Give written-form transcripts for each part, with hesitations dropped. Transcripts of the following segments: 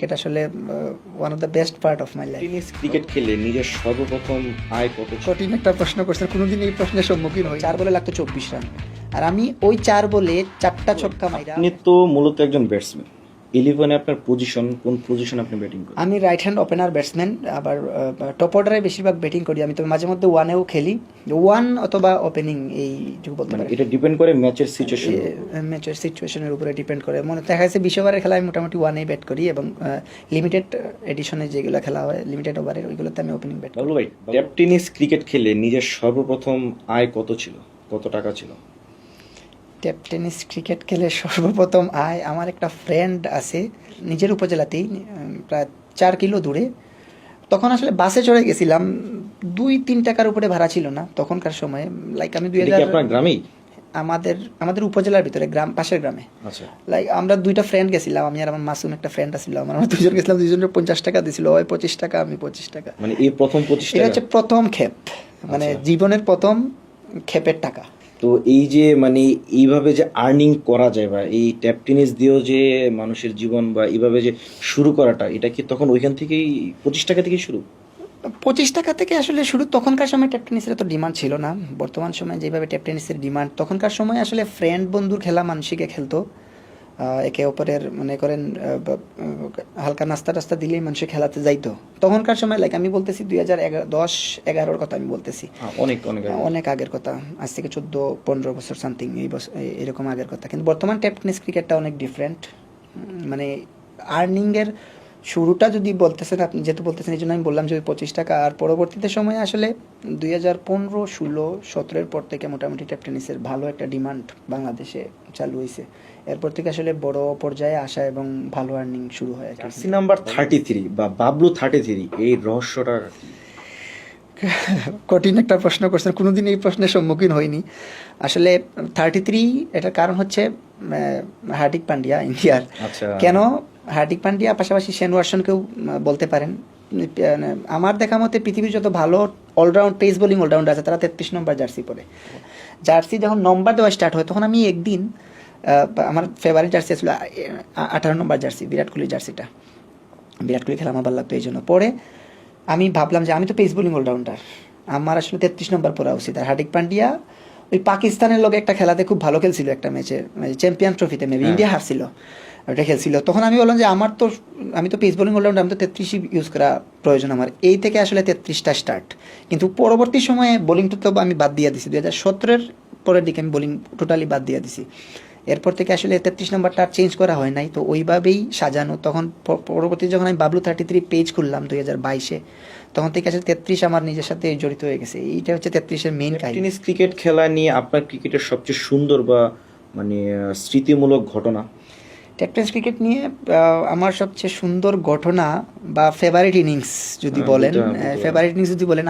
এটা আসলে one of the best part of my life. Tennis cricket খেলে নিজের সর্বপ্রথম আয় কত ছিল? কঠিন একটা প্রশ্ন করছেন, কোনোদিন এই প্রশ্নের সম্মুখীন হই। 4 বলে লাগতো 24 রান, আর আমি ওই 4 বলে 4টা ছক্কা মাইরা। আপনি তো মূলত একজন ব্যাটসম্যান। 11-এ আপনার পজিশন, কোন পজিশন আপনি ব্যাটিং করেন? আমি রাইট হ্যান্ড ওপেনার ব্যাটসম্যান, আবার টপ অর্ডারে বেশিরভাগ ব্যাটিং করি আমি, তবে মাঝে মধ্যে ওয়ানেও খেলি, ওয়ান অথবা ওপেনিং এইটুকু বলতে মানে পারি। এটা ডিপেন্ড করে ম্যাচের সিচুয়েশন। ম্যাচের সিচুয়েশনের উপরে ডিপেন্ড করে। মনে দেখা যাচ্ছে 20 ওভারের খেলায় মোটামুটি ওয়ানেই ব্যাট করি, এবং লিমিটেড এডিশনে যেগুলো খেলা হয় লিমিটেড ওভারের ওইগুলোতে আমি ওপেনিং ব্যাট করি। বাবলু ভাই, ট্যাপ টেনিস ক্রিকেট খেলে নিজের সর্বপ্রথম আয় কত ছিল, কত টাকা ছিল? টেপ টেনিস ক্রিকেট খেলে সর্বপ্রথম আয়, আমার একটা ফ্রেন্ড আছে নিজের উপজেলাতেই, প্রায় 4 কিলো দূরে। তখন আসলে বাসে চড়ে গেছিলাম, 2-3 টাকার উপরে ভাড়া ছিল না তখনকার সময়ে। লাইক আমি এটা কি আপনার গ্রামেই? আমাদের উপজেলার ভিতরে, গ্রাম, পাশের গ্রামে। আচ্ছা, লাইক আমরা 2টা ফ্রেন্ড গেছিলাম, আমি আর আমার মাসুম একটা ফ্রেন্ড আছিল, আমরা দুজন গেছিলাম, দুজনের 50 টাকা দিছিল, ওই 25 টাকা আমি 25 টাকা। মানে এই প্রথম 25 এটা টাকা? হচ্ছে প্রথম ক্ষেপ, মানে আচ্ছা। জীবনের প্রথম ক্ষেপের টাকা। তো এই যে মানে এইভাবে যে আর্নিং করা যায়, বা এই ট্যাপ টেনিস দিয়েও যে মানুষের জীবন বা এইভাবে যে শুরু করাটা, এটা কি তখন ওইখান থেকেই 25 টাকা থেকে শুরু? 25 টাকা থেকে আসলে শুরু। তখনকার সময় ট্যাপ টেনিসের তো ডিমান্ড ছিল না, বর্তমান সময়ে যেভাবে ট্যাপ টেনিসের ডিমান্ড, তখনকার সময় আসলে ফ্রেন্ড বন্ধুর খেলা মানসিকে খেলতো, একে অপরের মনে করেন হালকা নাস্তা টাস্তা দিলেই মানুষে খেলাতে যাইতো তখনকার সময়। লাইক আমি বলতেছি 2010-11-র কথা আমি বলতেছি, অনেক অনেক আগে। অনেক আগের কথা, আজ থেকে 14-15 বছর সামথিং, এরকম আগের কথা। কিন্তু বর্তমান ট্যাপ টেনিস ক্রিকেটটা অনেক ডিফারেন্ট। মানে আর্নিংয়ের শুরুটা যদি বলতেছেন আপনি, যেহেতু বলতেছেন এই জন্য আমি বললাম যদি 25 টাকা, আর পরবর্তীতে সময়ে আসলে 2015, 16, 17-এর পর থেকে মোটামুটি ট্যাপ টেনিসের ভালো একটা ডিমান্ড বাংলাদেশে চালু হয়েছে। এরপর থেকে আসলে বড় পর্যায়ে আসা এবং ভালো আর্নিং শুরু হয় আর কি। জার্সি নাম্বার 33 বা বাবলু 33, এই রহস্যটা কি? কঠিন একটা প্রশ্ন করছেন, কোনোদিন এই প্রশ্নের সম্মুখীন হয়নি। আসলে 33 এটার কারণ হচ্ছে হার্দিক পান্ডিয়া ইন্ডিয়ার। আচ্ছা। কেন হার্দিক পান্ডিয়া, পাশাপাশি শেন ওয়াটসনকেও বলতে পারেন। আমার দেখা মতে পৃথিবীর যত ভালো অলরাউন্ড পেস বোলিং অলরাউন্ডার আছে তারা 33 নম্বর জার্সি পরে। জার্সি যখন নম্বর দেওয়া স্টার্ট হয় তখন আমি একদিন আমার ফেভারিট জার্সি ছিল 18 নম্বর জার্সি, বিরাট কোহলির জার্সিটা। বিরাট কোহলি খেলা আমার ভালো লাগতো এই জন্য। পরে আমি ভাবলাম যে আমি তো পেস বোলিং অলরাউন্ডার, আমার আসলে 33 নম্বর পরা উচিত। আর হার্দিক পান্ডিয়া ওই পাকিস্তানের লোক একটা খেলাতে খুব ভালো খেলছিল, একটা ম্যাচে চ্যাম্পিয়ন ট্রফিতে মেবি ইন্ডিয়া হারছিল, ওটা খেলছিল। তখন আমি বললাম যে আমি তো পেস বোলিং অলরাউন্ডার, আমি তো 33 ইউজ করা প্রয়োজন আমার। এই থেকে আসলে 33টা স্টার্ট। কিন্তু পরবর্তী সময়ে বোলিংটা তো আমি বাদ দিয়ে দিছি, 2017-এর পরের দিকে আমি বোলিং টোটালি বাদ দিয়ে দিছি। এরপর থেকে আসলে 33 নম্বরটা আর চেঞ্জ করা হয় নাই, তো ওইভাবেই সাজানো। তখন পরবর্তী যখন আমি বাবলু 33 পেজ খুললাম 2022-এ, তখন থেকে আসলে 33 আমার নিজের সাথে জড়িত হয়ে গেছে। এইটা হচ্ছে 33-এর মেইন কাহিনী। টেনিস ক্রিকেট খেলা নিয়ে আপনার ক্রিকেটের সবচেয়ে সুন্দর বা মানে স্মৃতিমূলক ঘটনা? টেপ টেনিস ক্রিকেট নিয়ে আমার সবচেয়ে সুন্দর ঘটনা বা ফেভারিট ইনিংস যদি বলেন, ফেভারিট ইনিংস যদি বলেন,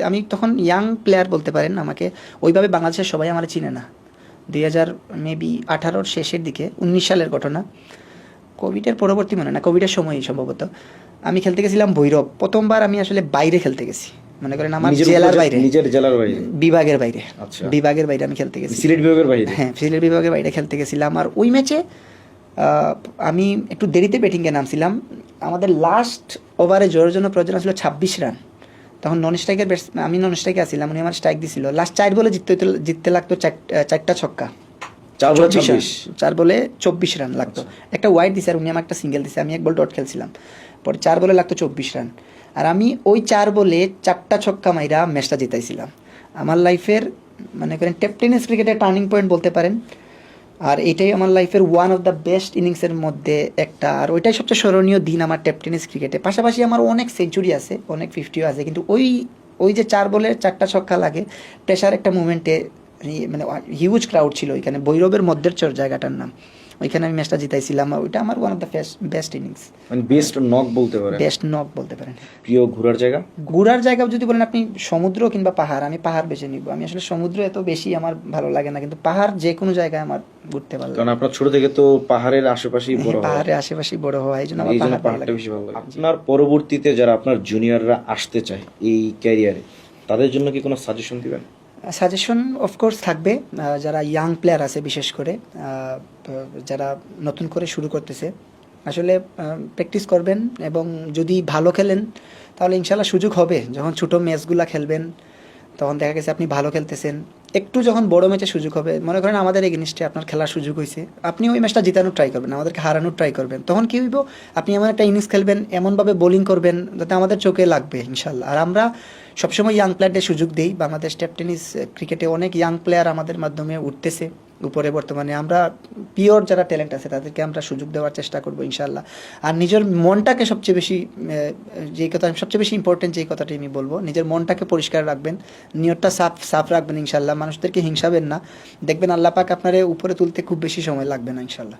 আমি তখন ইয়াং প্লেয়ার বলতে পারেন আমাকে। ওইভাবে বাংলাদেশের সবাই আমার চিনে না। 2018-র শেষের দিকে, 19 সালের ঘটনা, কোভিডের পরবর্তী মনে না, কোভিডের সময়ই সম্ভবত। আমি খেলতে গেছিলাম ভৈরব। প্রথমবার আমি আসলে বাইরে খেলতে গেছি, মনে করেন আমার জেলার বাইরে, নিজের জেলার বাইরে, বিভাগের বাইরে। আচ্ছা। বিভাগের বাইরে আমি খেলতে গেছি, সিলেট বিভাগের বাইরে। হ্যাঁ, সিলেট বিভাগের বাইরে খেলতে গেছিলাম। আর ওই ম্যাচে আমি একটু দেরিতে ব্যাটিংয়ে নামছিলাম। আমাদের লাস্ট ওভারে জোরের জন্য প্রয়োজন ছিল 26 রান। তখন নন স্ট্রাইকের আমি নন স্ট্রাইকে আসছিলাম, উনি আমার স্ট্রাইক দিছিল। লাস্ট 4 বলে জিততে লাগতো 4টা ছক্কা, 4 বলে 24 রান লাগতো। একটা ওয়াইড দিছে আর উনি আমার একটা সিঙ্গেল দিছে, আমি 1 বল ডট খেলছিলাম। পরে 4 বলে লাগতো 24 রান, আর আমি ওই 4 বলে 4টা ছক্কা মাইরা ম্যাচটা জিতাইছিলাম। আমার লাইফের মনে করেন টেপ টেনিস ক্রিকেটের টার্নিং পয়েন্ট বলতে পারেন। আর এটাই আমার লাইফের ওয়ান অফ দ্য বেস্ট ইনিংসের মধ্যে একটা, আর ওইটাই সবচেয়ে স্মরণীয় দিন আমার টেপ টেনিস ক্রিকেটে। পাশাপাশি আমার অনেক সেঞ্চুরি আছে, অনেক 50ও আছে, কিন্তু ওই যে 4 বলে 4টা ছক্কা লাগে, প্রেশার একটা মুভমেন্টে, মানে হিউজ ক্রাউড ছিল ওইখানে, ভৈরবের মধ্যের চর জায়গাটার নাম, ওইখানে আমি ম্যাচটা জিতাইছিলাম। ওইটা আমার one of the best innings, মানে বেস্ট নক বলতে পারেন। বেস্ট নক বলতে পারেন। প্রিয় ঘোরার জায়গা? ঘোরার জায়গা যদি বলেন আপনি সমুদ্র কিংবা পাহাড়, আমি পাহাড় বেছে নিব। আমি আসলে সমুদ্র এত বেশি আমার ভালো লাগে না, কিন্তু পাহাড় যে কোনো জায়গায় আমার ঘুরতে ভালো লাগে। কারণ আপনার ছোট থেকে তো পাহাড়ের আশেপাশেই বড় হওয়া, পাহাড়ের আশেপাশেই বড় হওয়া, এই জন্য আমার পাহাড়টা বেশি ভালো লাগে। আপনার পরবর্তীতে যারা আপনার জুনিয়ররা আসতে চায় এই ক্যারিয়ারে, তাদের জন্য কি কোনো সাজেশন দিবেন? সাজেশন অফকোর্স থাকবে। যারা ইয়াং প্লেয়ার আছে, বিশেষ করে যারা নতুন করে শুরু করতেছে, আসলে প্র্যাকটিস করবেন এবং যদি ভালো খেলেন তাহলে ইনশাল্লাহ সুযোগ হবে। যখন ছোটো ম্যাচগুলা খেলবেন তখন দেখা গেছে আপনি ভালো খেলতেছেন, একটু যখন বড় ম্যাচে সুযোগ হবে, মনে করেন আমাদের এগেনিস্টে আপনার খেলার সুযোগ হয়েছে, আপনি ওই ম্যাচটা জিতানোর ট্রাই করবেন, আমাদেরকে হারানোর ট্রাই করবেন, তখন কী হইব, আপনি এমন একটা ইনিংস খেলবেন, এমনভাবে বোলিং করবেন যাতে আমাদের চোখে লাগবে ইনশাল্লাহ। আর আমরা সবসময় ইয়াং প্লেয়ারদের সুযোগ দিই। বাংলাদেশ টেপ টেনিস ক্রিকেটে অনেক ইয়াং প্লেয়ার আমাদের মাধ্যমে উঠতেছে উপরে বর্তমানে। আমরা পিওর যারা ট্যালেন্ট আছে তাদেরকে আমরা সুযোগ দেওয়ার চেষ্টা করবো ইনশাল্লাহ। আর নিজের মনটাকে সবচেয়ে বেশি, যেই কথা সবচেয়ে বেশি ইম্পর্টেন্ট, যেই কথাটি আমি বলবো, নিজের মনটাকে পরিষ্কার রাখবেন, নিয়তটা সাফ সাফ রাখবেন ইনশাল্লাহ। মানুষদেরকে হিংসাবেন না, দেখবেন আল্লাহ পাক আপনারে উপরে তুলতে খুব বেশি সময় লাগবে না ইনশাল্লাহ।